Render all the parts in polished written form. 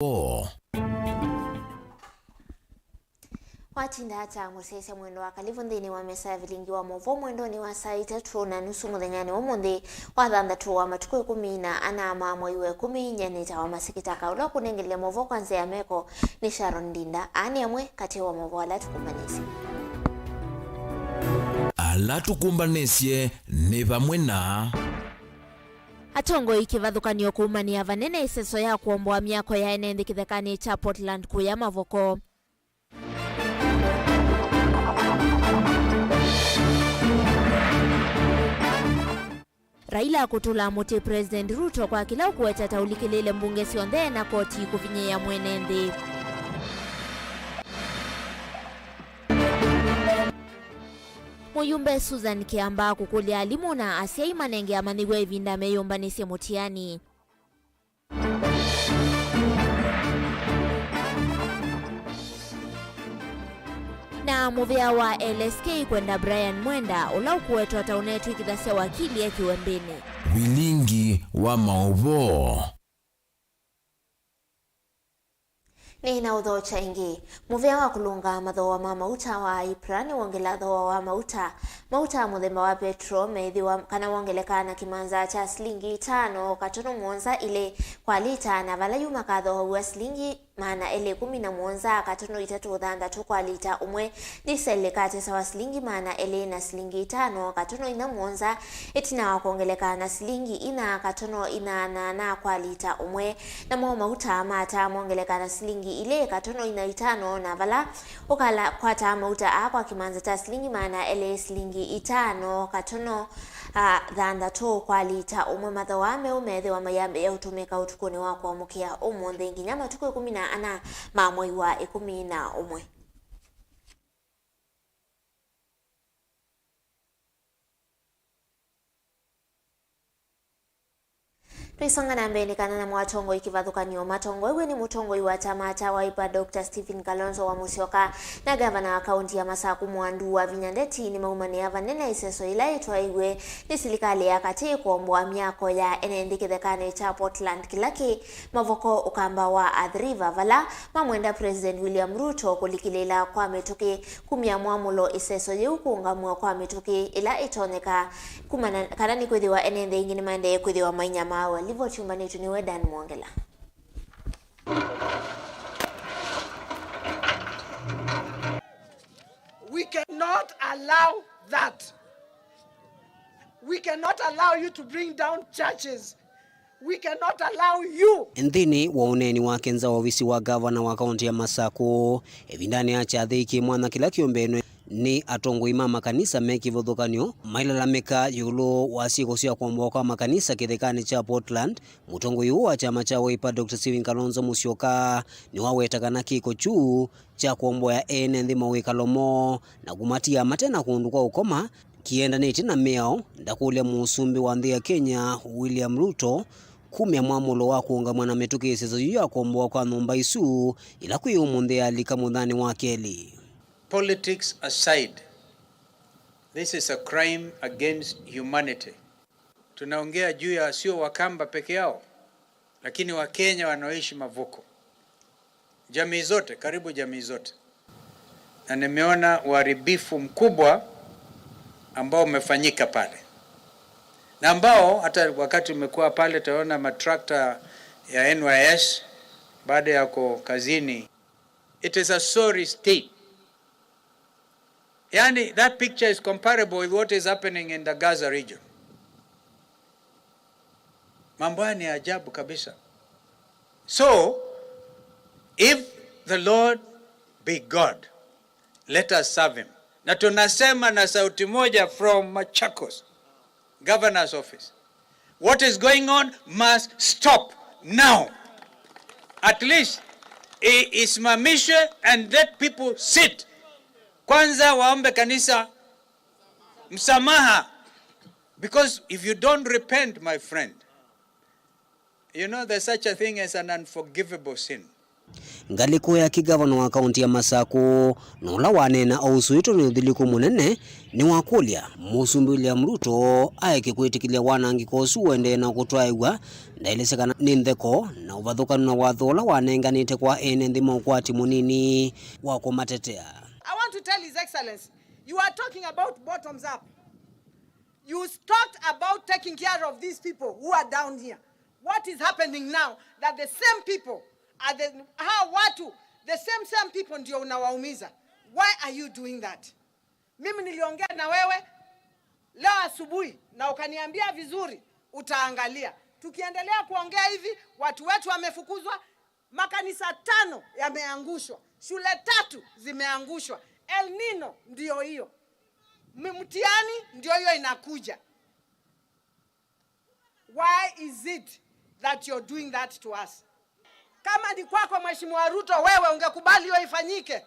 Mauvoo. Watinda hata musese mwendo wa kalivu ndini wa mesa ya Vilingi wa Mauvoo mwendo ni wa saa 3:30 muthenya wa muthi wa thanthatu wa matuku 14 mwai wa 10 nyanita wa masikitaka ula kunengelele Mauvoo kwanza ya meko ni Sharon Ndinda ani amwe kati wa Mauvoo ala tukumbanisi. Ala tukumbanisye ni vamwe na Atongo ikivathukanio kuumania vanene iseso ya kuomboa miako ya ene kithekani cha Portland kuya Mavoko. Raila kutula muti President Ruto kwa kila ukuweta taulikilile mbunge sionthe na koti kuvinye ya mwenendi. Muyumbe Susan Kiamba kukulia alimu na Asia Imanenge amanigwe ivinda meyombanisi mutiani. Na muvea wa LSK kwenda Brian Mwenda ula ukuwetu ataunetu ikithasya wakili ya kiwembeni. Vilingi wa Mauvoo. Ni na udho chaingi. Muvea wa kulunga madho wa mauta wa Iprani wongela dho wa mauta muthemba wa petro meithiwa kana wongeleka na kimanza cha silingi 5 katono mwonza ile kwa lita na vala yuma kadho wa silingi maana ele 11 katono 3 kwa lita umwe disele kate sawa silingi maana ele na silingi 5 katono ina mwonza etina wakongeleka na silingi ina katono ina na kwa lita umwe na mauta mata mwongeleka na silingi ile katono ina 5 na vala ukala kwa ta mauta kwa kimanza cha silingi maana ele silingi 5 katono thanthatu kwa lita umwe mathawame umethe wa mayambe ya utumika utukuni wa kuamukia umuthi nginya matuku 14 ma mwai wa 11. Tuisongana mbele kana na mwatongo ikivathukanio matongo iwe ni mutongo iwa chama cha Wiper Dr. Stephen Kalonzo wa Musyoka na gavana wa kaunti ya Masaku Mwandu wa Vinyandeti ni maumani ya vanena iseso ila itwa iwe ni silikali ya kati kuomboa miako ya enendi kithekane cha Portland kilaki Mavoko ukamba wa Adriva vala mamwenda President William Ruto kulikilela kwa metuki kumia mwamulo iseso yeukuungamua kwa metuki ila itoneka kumana kanani kwithiwa enendi ingini mande kwithiwa mainyama livo chumbani tuniwe Dan Mwongela. We cannot allow that. We cannot allow you to bring down churches. We cannot allow you. Nthini wa uneni wa kenza wa ofisi wa gavana wa kaunti ya Masaku evindani acha thiki mwana kila kiombenwe ni atongo ima makanisa meki vodhokanio mailalamika yulo wasiko sia kuomboa kwa makanisa kithekani cha Portland. Mutongo yu wa chama cha Wiper Dr. Stephen Kalonzo Musyoka ni wawetakana kiko juu cha kuomboa ya ene nthi mawikalomo na kumatia matena kundu kwa ukoma kienda neti na meo ndakulia musumbi wa nthi ya Kenya William Ruto kumya mwamulo wa kuungamwa na metuki iseso ya kuomboa kwa numba isu ila kuyumunthi alika muthani wa keli. Politics aside, this is a crime against humanity. Tunaongea juu ya sio Wakamba peke yao, lakini Wakenya wanaoishi Mavoko. Jamii zote, karibu jamii zote. Na nimeona uharibifu mkubwa ambao umefanyika pale. Na ambao hata wakati umekuwa pale taona matrakta ya NYS baada ya kazini. It is a sorry state. Yani, that picture is comparable with what is happening in the Gaza region. Mambo ni ajabu kabisa. So, if the Lord be God, let us serve him. Na tunasema na sauti moja from Machakos, governor's office. What is going on must stop now. At least, isimamishwe and let people sit. Kwanza waombe kanisa msamaha. Because if you don't repent, my friend, you know there's such a thing as an unforgivable sin. ngaliko ya kigavana wa kaunti ya Masako nola wanena ausuito ni uthiliku munene ni wakulia Musumbi William Ruto aeke kwitikilia wanangiko suwende na kutwaigwa ndailesekana ni ntheko na uvathukanu na wathola wanenganite kwa ene nthima ukwati munini wa kumatetea. I want to tell His Excellency, you are talking about bottoms up. You talked about taking care of these people who are down here. What is happening now that the same people are the same people ndio unawaumiza? Why are you doing that? Mimi niliongea na wewe leo asubuhi na ukaniambia vizuri utaangalia. Tukiendelea kuongea hivi watu wetu wamefukuzwa, makanisa 5 yameangushwa, shule 3 zimeangushwa. El Nino ndio hiyo. Mtihani ndio hiyo inakuja. Why is it that you're doing that to us? Kama ni kwako Mheshimiwa Ruto, wewe ungekubali hiyo ifanyike?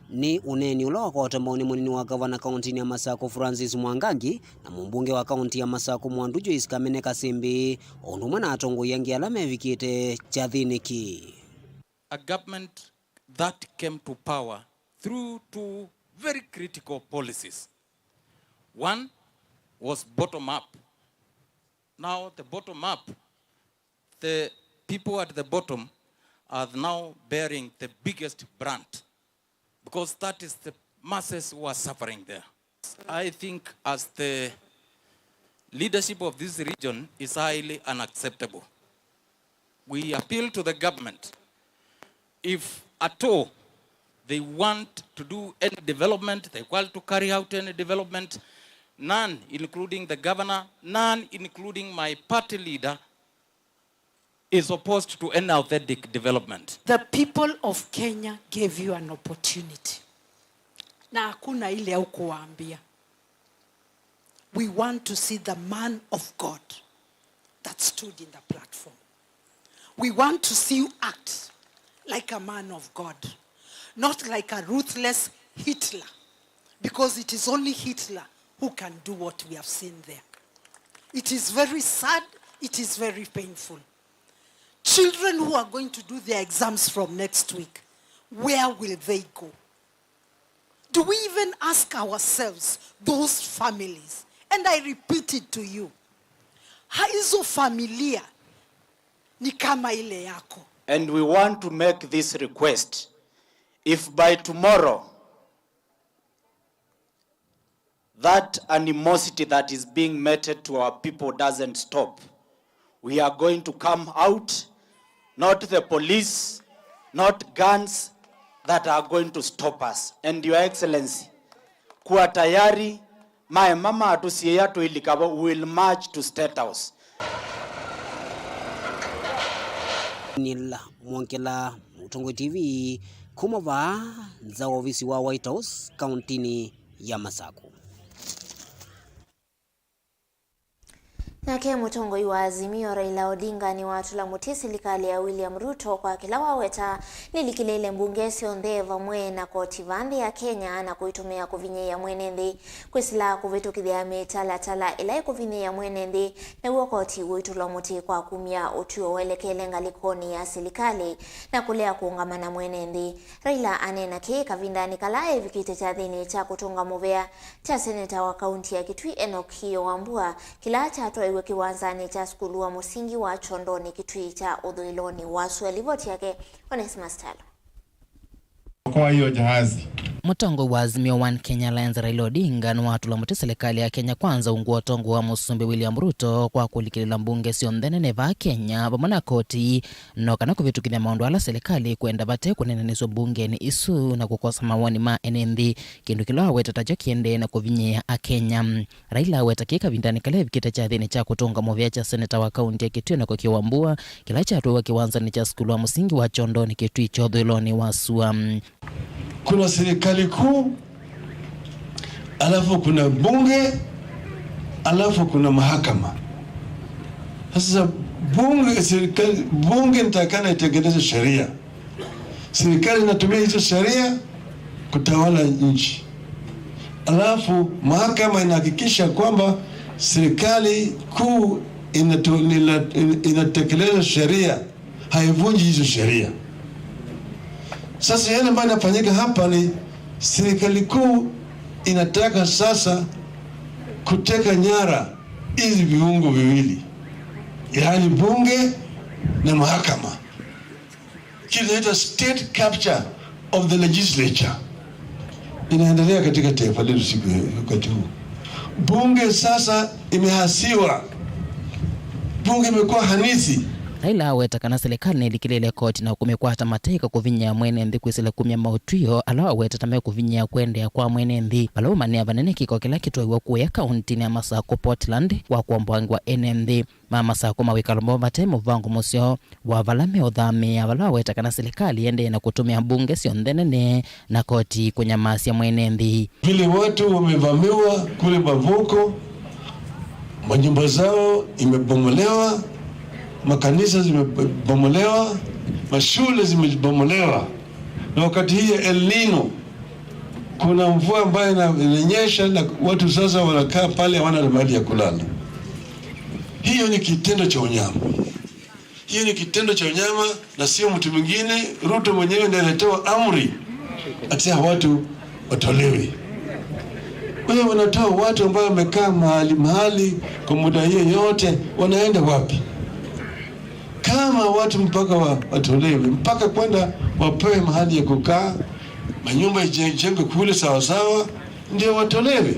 Ni uneni ulo kwa tamboni munini wa gavana kaunti ya Masako Francis Mwangangi na mbunge wa kaunti ya Masako Mwandujo Iskamene Kasimbi ondumwe na atongo yangi alame vikite chathiniki. A government that came to power through 2 very critical policies. One was bottom up. Now the bottom up, the people at the bottom are now bearing the biggest brunt, because that is the masses who are suffering there. I think as the leadership of this region is highly unacceptable. We appeal to the government, if at all they want to do any development, they want to carry out any development, none, including the governor, none, including my party leader, is opposed to any authentic development. The people of Kenya gave you an opportunity. Na hakuna ile au kuwaambia. We want to see the man of God that stood in the platform. We want to see you act like a man of God, not like a ruthless Hitler, because it is only Hitler who can do what we have seen there. It is very sad, it is very painful. Children who are going to do their exams from next week, where will they go? Do we even ask ourselves, those families? And I repeat it to you. Hizo familia ni kama ile yako. And we want to make this request. If by tomorrow, that animosity that is being meted to our people doesn't stop, we are going to come out, not the police, not guns that are going to stop us. And Your Excellency, kuwa tayari, my mama atusie yato ilikaba will march to State House. Nila Mwankela Mutongo TV kumova za ofisi wa White House kauntini ya Masako. Nake mutongoi wa Azimio Raila Odinga ni watula muti serikali ya William Ruto kwa kila waweta nilikilele mbunge siontheva mwe na koti vandi ya Kenya na kuitumia kuvinye ya mwenendi kwisila kuvitukithia mitala ila kuvinye ya mwenendi na uo koti uitula muti kwa kumia utuo welekele ngalikoni ya serikali na kulea kuungamana mwenendi. Raila anena ki kavindani kalae vikite cha dhini cha kutunga muvea cha seneta wa kaunti ya Kitui Enoch Wambua kila cha iwe kiwanzani cha skulu wa musingi wa Chondoni Kitui cha Udhuiloni wasu alivoti yake Onesmus Talo. Kwa hiyo jahazi Mutongo wa Azimio One Kenya Alliance Raila Odinga ni watula muti serikali ya Kenya kwanza unguwa tongo wa Musumbi William Ruto kwa kulikilila mbunge sionthene neva Kenya pamona koti nokana kuvitukithia maundu ala serikali kwenda bate kunenaniswa mbunge ni isu na kukosa mawani ma enendi kindu kilo wetatacho kiende na kuvinyea a Kenya. Raila wetakika vindani kale vikita cha thini cha kutunga movia cha seneta wa kaunti ya Kitui na Wambua kila cha atuwa kiwanza ni cha skulu wa musingi wa Chondoni Kitui cha Udhuiloni wasua. Kuna serikali kuu, alafu kuna bunge, alafu kuna mahakama. Sasa bunge nitakana itengeneze sheria. Serikali inatumia hizo sheria kutawala nchi. Alafu mahakama inahakikisha kwamba serikali kuu inatekeleza sheria haivunji hizo sheria. Sasa yale ambayo yanafanyika hapa ni serikali kuu inataka sasa kuteka nyara hizi viungo viwili, yaani bunge na mahakama. Kinaitwa state capture of the legislature. Inaendelea katika taifa letu siku wakati huu. Bunge sasa imehasiwa. Bunge imekuwa hanisi. Raila awetakana serikali nilikilele koti na kumekuwa hata mateka kuvinya mwene nthi kwisile kumya mautwio alawa wetatame kuvinya kwendea kwa mwene nthi balau mania vanene kiko kila kitwa kuya kaunti ya Masako Portland wa kuombwangi wa NMD Masako mawikalombo matemo vangu musio wa valame odhame alawa wetakana serikali ende na kutumia bunge sio ndenene na koti kunyamasia mwene nthi. Vile watu wamevamiwa kule Mavuko, manyumba zao imebomolewa, makanisa zimebomolewa, mashule zimebomolewa. Na wakati hii El Nino kuna mvua ambayo inanyesha na watu sasa wanakaa pale hawana mahali ya kulala. Hiyo ni kitendo cha unyama. Hiyo ni kitendo cha unyama na sio mtu mwingine. Ruto mwenyewe ndiye alitoa amri ati watu watolewe. Wewe wanatoa watu ambao wamekaa mahali kwa muda hiyo yote, wanaenda wapi? Kama watu mpaka watolewe, mpaka kwenda wapewe mahali ya kukaa, manyumba ijengwe kule sawa sawa, ndio watolewe.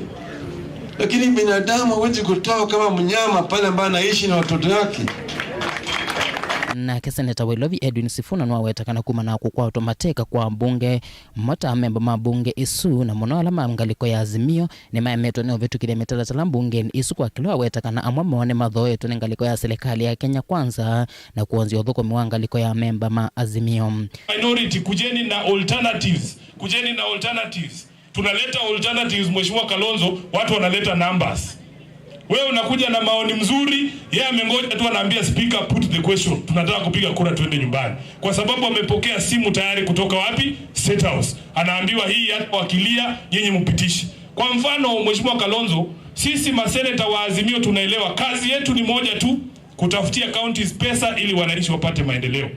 Lakini binadamu hawezi kutoa kama mnyama pale ambaye anaishi na watoto wake. Na Seneta Wilovi Edwin Sifuna nwa wetakana kumana kukwa automateka kwa bunge mota memba mabunge isu na mono alama ngaliko ya Azimio ni maemeto ne ovetu kilomita za bunge isu kwa kilo wetakana amwa mone madhoe tu ngaliko ya serikali ya Kenya Kwanza na kuanzia udhoko mwangaliko ya memba ma Azimio. Minority kujeni na alternatives, tunaleta alternatives. Mheshimiwa Kalonzo, watu wanaleta numbers. Wewe unakuja na maoni mzuri, yeye amengoja tu anaambia speaker put the question. Tunataka kupiga kura tuende nyumbani. Kwa sababu amepokea simu tayari kutoka wapi? State House. Anaambiwa hii hata wakilia nyinyi mpitishe. Kwa mfano Mheshimiwa Kalonzo, sisi maseneta wa Azimio tunaelewa kazi yetu ni moja tu, kutafutia counties pesa ili wananchi wapate maendeleo.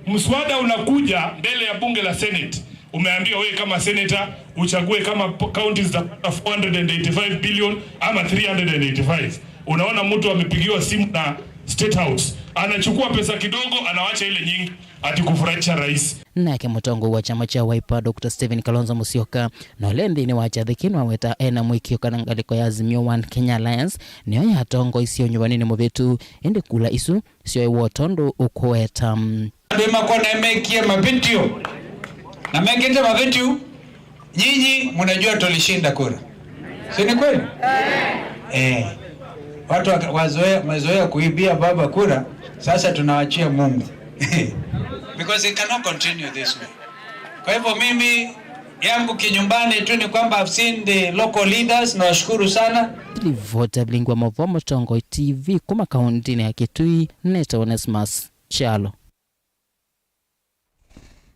Mswada unakuja mbele ya bunge la Senate. Umeambiwa wewe kama senator uchague kama counties zitapata 485 billion ama 385. Unaona mtu amepigiwa simu na State House, anachukua pesa kidogo anawacha ile nyingi ati kufurahisha rais. Nake mutongo wa chama cha Wiper Dr. Stephen Kalonzo Musyoka no lendi ni wacha thikino weta ena mwikio kana ngaliko ya Azimio One Kenya Alliance niyo ya tongo isio nyumbani ni mubetu ende kula isu sio wotondo ukoeta ndema kona mekie mapitio na mekete mavitu, nyinyi mnajua tulishinda kura. Si ni kweli? Watu wazoea kuibia baba kura, sasa tunawaachia Mungu. Because it cannot continue this way. Kwa hivyo mimi yangu kinyumbani tu ni kwamba I've seen the local leaders na washukuru sana. Vote Vilingi Mauvoo Tongo TV kuma kaunti ya Kitui Neta Onesmus Chalo.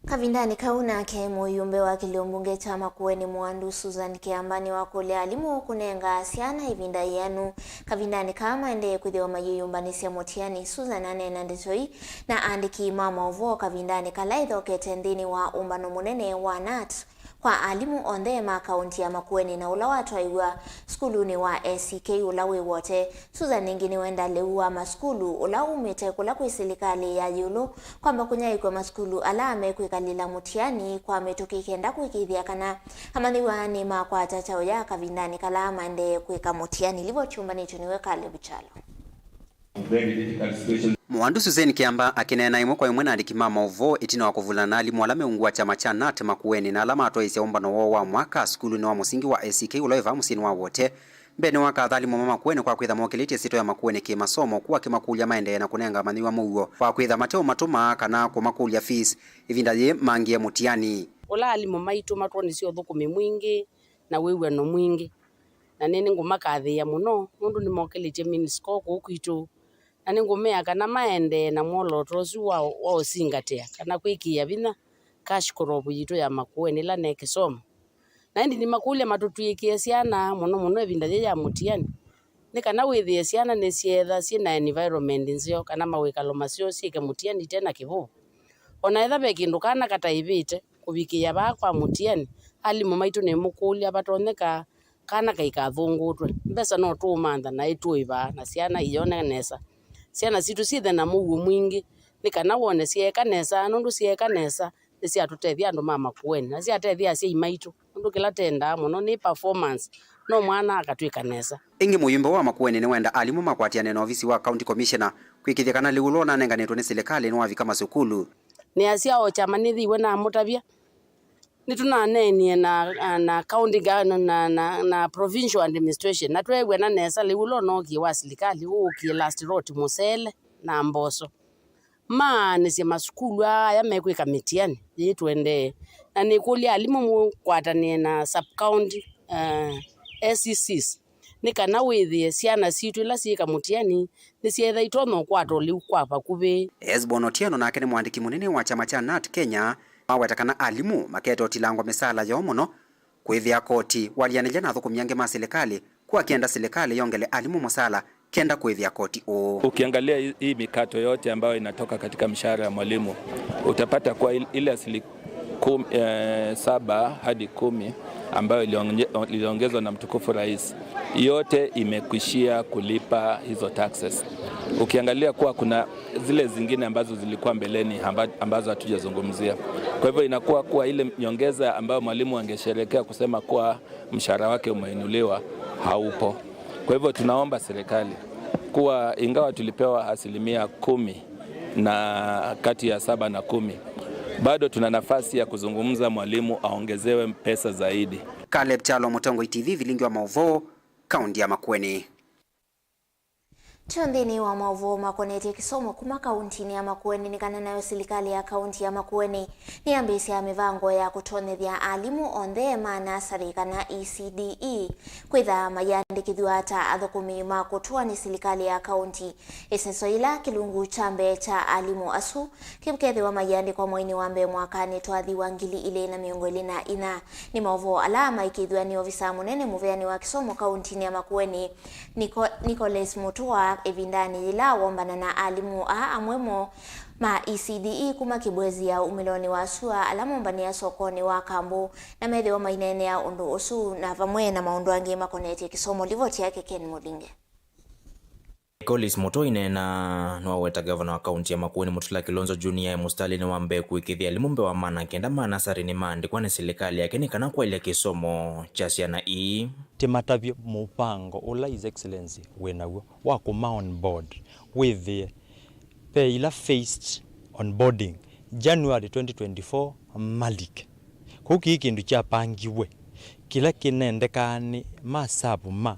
Kavindani kauna ke muyumbe wa kiliombunge chama kuweni mwandu Susan Kiambani wakule alimu kunenga asiana ivinda yanu kavindani kama ende kuthewa mayuyumbani siya motiani Susan anena ndetoi na andiki Mauvoo kavindani kalaidho ketendini wa umbano munene wa NAT kwa alimu ondema kaunti ya Makueni na ula watu waiwa skuluni wa SCK ulawe wote. Susan ningini wenda lewa maskulu ula umete kula kuisilikali ya yulu kwa mbakunyai kwa maskulu alame kuikalila mutiani kwa metuki kenda kuikidhia kana hamaniwa ni kwa tachao ya kavindani kalama ende kuika mutiani livo chumba ni tuniweka lebuchalo. Mwandu Susan Kiamba akinena imo kwa imwena andikima Mauvoo itina wakuvulana alimu alame ungua chama cha NAT Makueni na alama atoisi ya umbano wa mwaka skulu ni wa musingi wa SCK uloeva musini wa wote mbene waka athali mwa Makueni kwa kwitha mwakiliti sito ya Makueni ki masomo kuwa kimakulia maende na kunenga maniwa mugo kwa kwitha mateo matuma kana kumakulia fees ivinda ye mangia mutiani ola alimu maitu matoni sio thukumi mwingi na wewe no mwingi na nene ngumakathi ya muno mundu ni mwakiliti minisko kukitu na ningumea kana maende na molo trosu wa osingatea kana kwikia bina cash crop yito ya Makueni la nekisomo na ndi ni makule matutuikie siana muno ebinda ya mutiani ni kana withie ciana ni cietha ciina environment ncio kana mawikalo macio ciike mutiani tena kivu ona etha be kindu kana kataivite kubikia bakwa mutiani alimu maitu ni mukulia batoneka kana kaikathungutwe mbesa no tumantha na ituiba na ciana ione nesa ciana citu cithe na mugu mwingi ni kana wone cieka nesa nundu cieka nesa ni ciatutethia andu mama kueni na ciatethia cia imaitu nundu kila tenda muno ni performance no mwana akatwika nesa ingi muyumbe wa makueni ni wenda alimu makwatiane na ofisi wa county commissioner kwikithia kana liulo na nenganetwe ni serikali ni wavika masukulu ni acia o chama ni thiwe na mutabia ni tunanenie na county na provincial administration na twewe na nesa liulo no kiwa serikali uki last road musele na mboso ni cia masukulu aya mekwika mitiani yitwende na ni kulia alimu mukwatanie na sub county SCCs ni kana withie ciana citu ila ciika mutiani ni cietha itono kwato liu kwa bakubi Bonotiano nake ni mwandiki munene wa chama cha NAT Kenya mawetakana alimu maketo tilangwa misala yo muno kwithia koti walianilya na thukumyange ma serikali kwa kienda serikali yongele alimu musala kenda kwithia koti ukiangalia hii mikato yote ambayo inatoka katika mshahara ya mwalimu utapata kwa ile asili 7 hadi 10 ambayo iliongezwa na mtukufu rais yote imekuishia kulipa hizo taxes. Ukiangalia kuwa kuna zile zingine ambazo zilikuwa mbeleni ambazo hatujazungumzia. Kwa hivyo inakuwa kuwa ile nyongeza ambayo mwalimu angesherehekea kusema kuwa mshahara wake umeinuliwa haupo. Kwa hivyo tunaomba serikali kuwa ingawa tulipewa 10% na kati ya 7 na 10 bado tuna nafasi ya kuzungumza mwalimu aongezewe pesa zaidi. Caleb Chalo, Mutongo TV, Vilingi wa Mauvoo, kaunti ya Makueni. Chondini wa Mauvoo makoneti kisomo kuma kaunti ya Makueni ni kana nayo serikali ya kaunti ya Makueni ni ambisi ya mivango ya kutonethia alimu onthe ma nasari kana ECDE kwitha mayandikithwa ata athukumi ma kutua ni serikali ya kaunti isenso ila kilungu chambe cha alimu asu kibukethe wa mayandikwa mwini wa mbe mwakani twathiwa ngili ile na miongo ile na ina ni Mauvoo alama ikithwa ni ofisa munene muveani wa kisomo kaunti ya Makueni Nicholas Mutua evindani ila wombana na alimu amwemo ma ECDE kuma kibwezi ya umiloni wa sua alamombani ya sokoni wa kambu na methe wa mainene ya undu usu na vamwe na maundu angi makoneti kisomo livoti yake Ken Mulinge. Nicholas Mutua inena nwaweta governor wa kaunti ya Makueni Mutula Kilonzo Junior mustali ni wambe kuikithia limumbe wa mana kenda manasari ni mandi kwa ni serikali yake ni kana kwa ile kisomo cha ciana timatavyo mupango ula His Excellency wenawo wa kuma on board with the ila faced onboarding January 2024 Malik kuki kindu cha pangiwe kila kinendekani masabu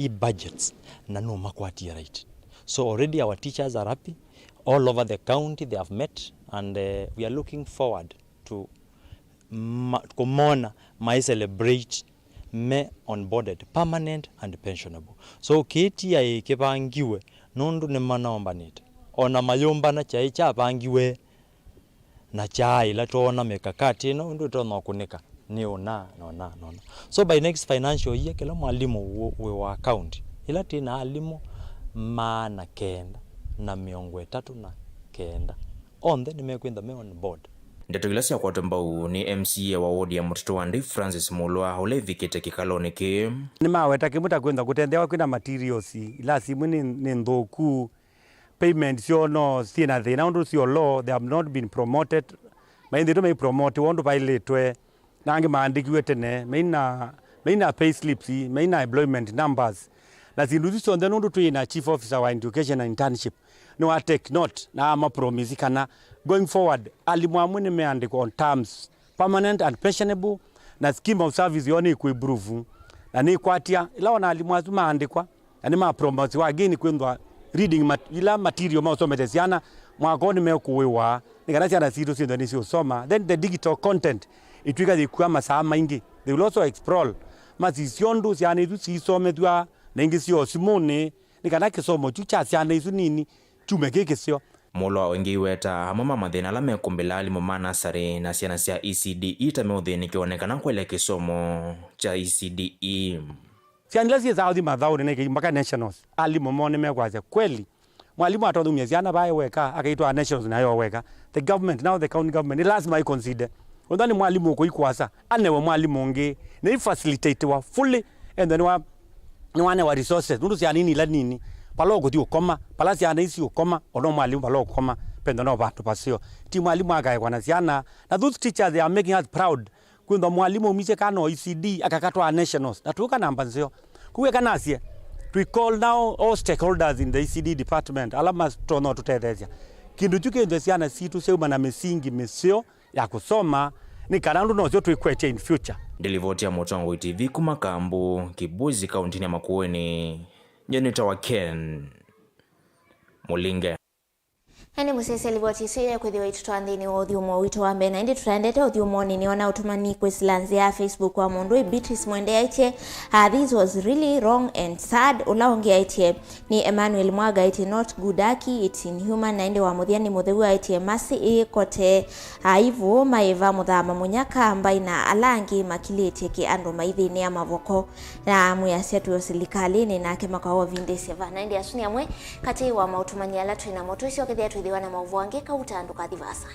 budgets na no makwati right. So already our teachers are happy all over the county. They have met and we are looking forward to kumona my celebrate me onboarded permanent and pensionable. So kiti ya ikipangiwe nundu ni manaombanite ona mayomba na chai cha pangiwe na chai la tuona mikakati no ndu tono kunika ni ona. So by next financial year kila mwalimu wa county ila tina alimu maana kenda na miongo 39 on the nimekwenda me on board. Ndeto gilasi ya kwa tembau ni MCA wa wodi ya Mtoto Wandi Francis Mulwa ule vikite kikaloni ki ni maweta kimuta kwenda kutendewa kwina materials ila simu ni ndoku payment sio no sina thina undu sio law they have not been promoted maindi to me promote wandu violate nange maandikiwe tene maina pay slips maina employment numbers na zindu so then undu tuina chief officer wa education and internship no I take note na ama promise kana going forward alimu amune meandikwa on terms permanent and pensionable na scheme of service yoni kuimprove na ni kwatia ila wana alimu azuma andikwa yani ma promote wa again kwendwa reading ila material ma usomete siana mwakoni mekuwewa nikana siana situ sindo nisi usoma then the digital content itwika zikuwa masaa maingi they will also explore mazisiondu siana itu sisome twa na ingi sio simone nikana kisomo chucha siana isu nini chumeke sio Mulwa wengi weta mama mathina la mekumbila alimu manasari na ciana cia ECDE tameuthiniki onekana kwa ile kisomo cha ECDE. Sianila si zaudi madhao nene mpaka nationals. Ali momone megwaze kweli. Mwalimu atodumia siana bae weka akaitwa nationals na yo weka. The government now the county government it lazima consider. Ondani mwalimu ko ikwasa anewe mwalimu nge ne facilitate wa fully and then wa resources ndu siana nini la nini palogo ti ukoma pala siana isi ukoma ono mwalimu palogo koma pendo no batu pasio ti mwalimu agaye kwa siana na those teachers they are making us proud kwenda mwalimu miche kano OECD akakatwa nationals na tuka namba nzio kuweka nasie we call now all stakeholders in the ECD department alama tono tutethezia kindu chuke ndo siana situ seuma na misingi misio ya kusoma ni karandu no sio tuikwete in future. Ndilivotia Motongo TV kumakambu Kibuzi kaunti ya Makueni Jenita wa Ken Mulinge. Hani musese livoti suya kwithiwa itutwandini wa uthiumo witu wa mbena indi tutandete uthiumo nini wana utumani kwisilanzi ya Facebook wa mundu Beatrice Mwende aitie this was really wrong and sad ulaongi aitie ni Emmanuel Mwaga aitie not good aki it's inhuman na indi wa muthiani muthewu aitie masi kote haivu maeva muthama munyaka ambai na alangi makilitie ki andu maithini ya mavoko na muyasia tuyo silikali ni nake makawa vindesi vana indi asuni amwe kati wa mautumani ala tuina moto isio kithia wana Mauvoo ange kautanduka thivasa.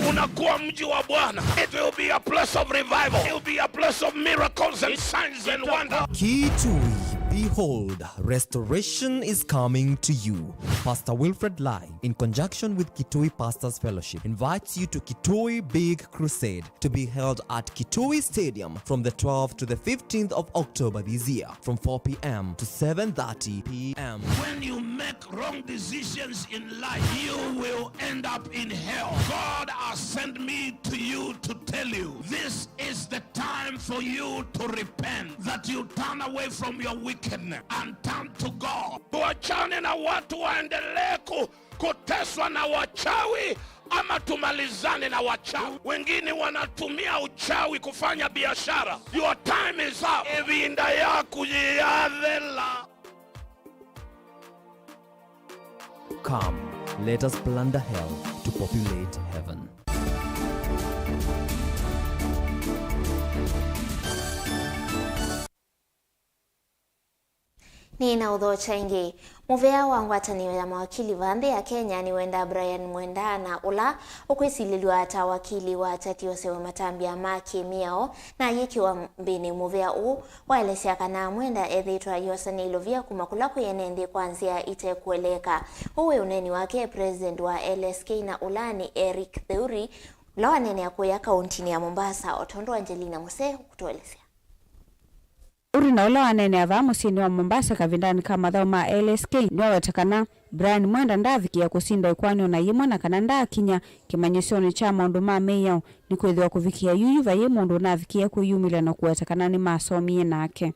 Unakuwa mji wa Bwana. It will be a place of revival. It will be a place of miracles and signs and wonders. Kitui, behold, restoration is coming to you. Pastor Wilfred Lai, in conjunction with Kitui Pastors Fellowship, invites you to Kitui Big Crusade to be held at Kitui Stadium from the 12th to the 15th of October this year, from 4 p.m. to 7:30 p.m. When you make wrong decisions in life, you will end up in hell. God has sent me to you to tell you, this is the time for you to repent, that you turn away from your wickedness and turn to God. Tuachane na watu waendelee kuteswa na wachawi ama tumalizane na wachawi. Wengine wanatumia uchawi kufanya biashara. Your time is up. Evinda ya kujiyadhela. Come, let us plunder hell to populate heaven. Ni na udhocha ingi. Muvea wa ngwatanio ya mawakili vande ya Kenya ni wenda Brian Mwenda na ula ukwisililiwa ata wakili wa tatiosewe matambia maki miao na yiki wa mbini muvea waelesea kana Mwenda edhitwa yosani ilovia kumakula kuyenende kwanzia ite kueleka. Uwe uneni wake president wa LSK na ula ni Eric Theuri ulawa nene ya kuya kauntini ya Mombasa. Otondo Angelina Muse kutuelesea. Uri na ula wanene ava musini wa Mombasa kavindani kama dhao ma LSK niwa wetakana Brian Mwenda ndaviki ya kusinda ikwani ona yimwa na kananda kinya kimanyisioni cha maundu ma meyao ni kwethiwa kuvikia yuyu va yemundu na vikia kuyumila na kuwetakana ni maasomie nake.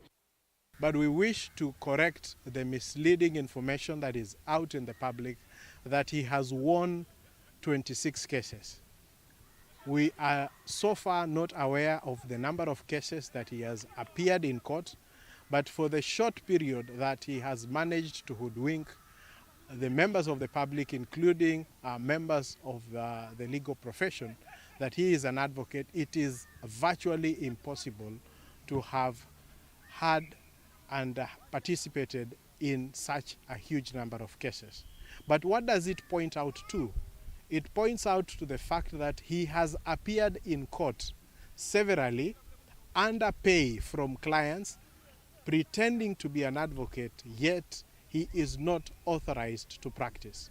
But we wish to correct the misleading information that is out in the public that he has won 26 cases. We are so far not aware of the number of cases that he has appeared in court, but for the short period that he has managed to hoodwink the members of the public, including members of the legal profession, that he is an advocate, it is virtually impossible to have had and participated in such a huge number of cases. But what does it point out to? It points out to the fact that he has appeared in court severally under pay from clients, pretending to be an advocate, yet he is not authorized to practice.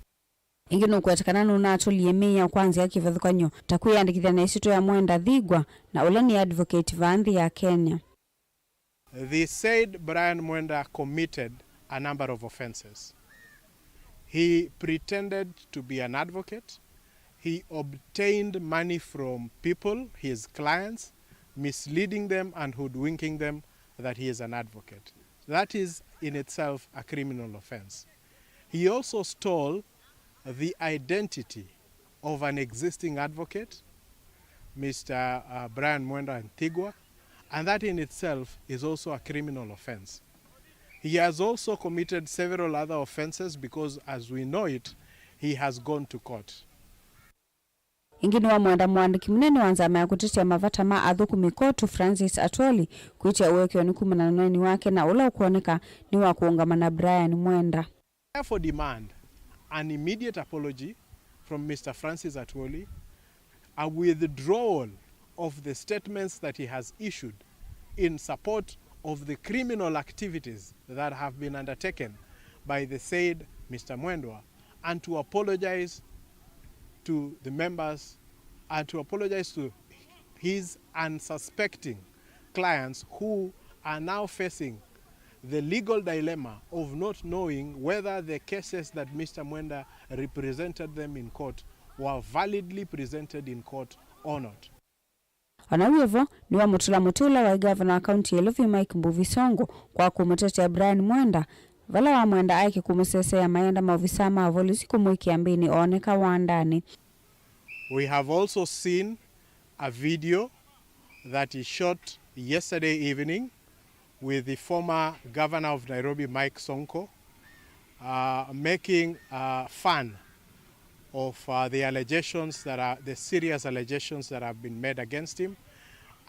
Ingino kuwetakana nuna atulie meya kwanzi ya kifadhukanyo takuya andikithia na isito ya Mwenda Thigwa na ula ni advocate vandhi ya Kenya. The said Brian Mwenda committed a number of offenses. He pretended to be an advocate. He obtained money from people, his clients, misleading them and hoodwinking them that he is an advocate. That is in itself a criminal offense. He also stole the identity of an existing advocate, Mr. Brian Mwenda Ntigwa, and that in itself is also a criminal offense. He has also committed several other offenses because, as we know it, he has gone to court. ingine wa mwandiki munene wa nzama ya kutetea mavata ma athukumi kotu Francis Atwoli kuitia uweke wa 18 wake na ula kuoneka ni wa kuungamana Brian Mwenda. Therefore demand an immediate apology from Mr. Francis Atwoli, a withdrawal of the statements that he has issued in support of the criminal activities that have been undertaken by the said Mr. Mwendwa, and to apologize to the members and to apologize to his unsuspecting clients who are now facing the legal dilemma of not knowing whether the cases that Mr. Mwenda represented them in court were validly presented in court or not. Wanawevo ni wa mutula wa governor county Eluvio Mike Mbuvisongo kwa kumutetea Brian Mwenda. Vala wa Mwenda aiki kumusese ya mayenda maofisa ma polisi kumwiki ambini oneka wandani. We have also seen a video that he shot yesterday evening with the former governor of Nairobi, Mike Sonko, making fun of the allegations that are the serious allegations that have been made against him,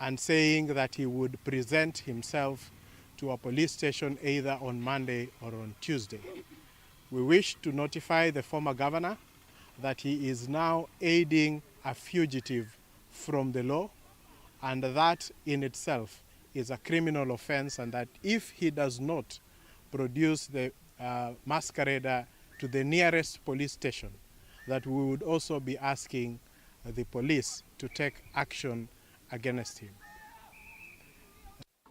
and saying that he would present himself to a police station either on Monday or on Tuesday. We wish to notify the former governor that he is now aiding a fugitive from the law, and that in itself is a criminal offense, and that if he does not produce the masquerader to the nearest police station, that we would also be asking the police to take action against him.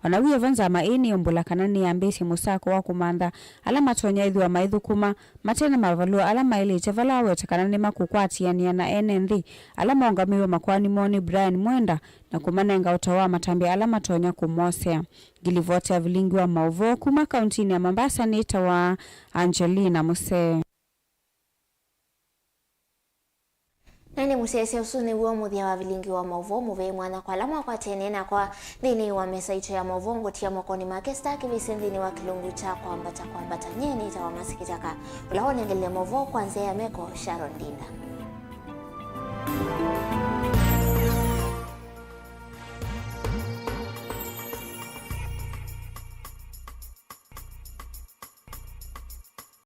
Wanawiya vanza maini umbula kanani ambisi musako wa kumanda alama tonya idhu wa maidhu kuma matena mavalua alama ili chevala wete kanani makukwati yani na NND alama ongamiwe makwani moni Brian Mwenda na kumanenga utawa matambi alama tonya kumosea. Gilivote ya Vilingi wa Mauvoo kuma kauntini ya Mombasa ni itawa Angelina Muse. Nani musese usuni uo muthia wa Vilingi wa Mauvoo muve mwana kwa alama kwa tenena kwa dini wa mesa ito ya Mauvoo ngotia mwakoni makesta kivisendini wa kilungu cha kwa ambata nyeni ita wa masikitaka ulahone ngele Mauvoo kwanzea meko Sharon Dinda.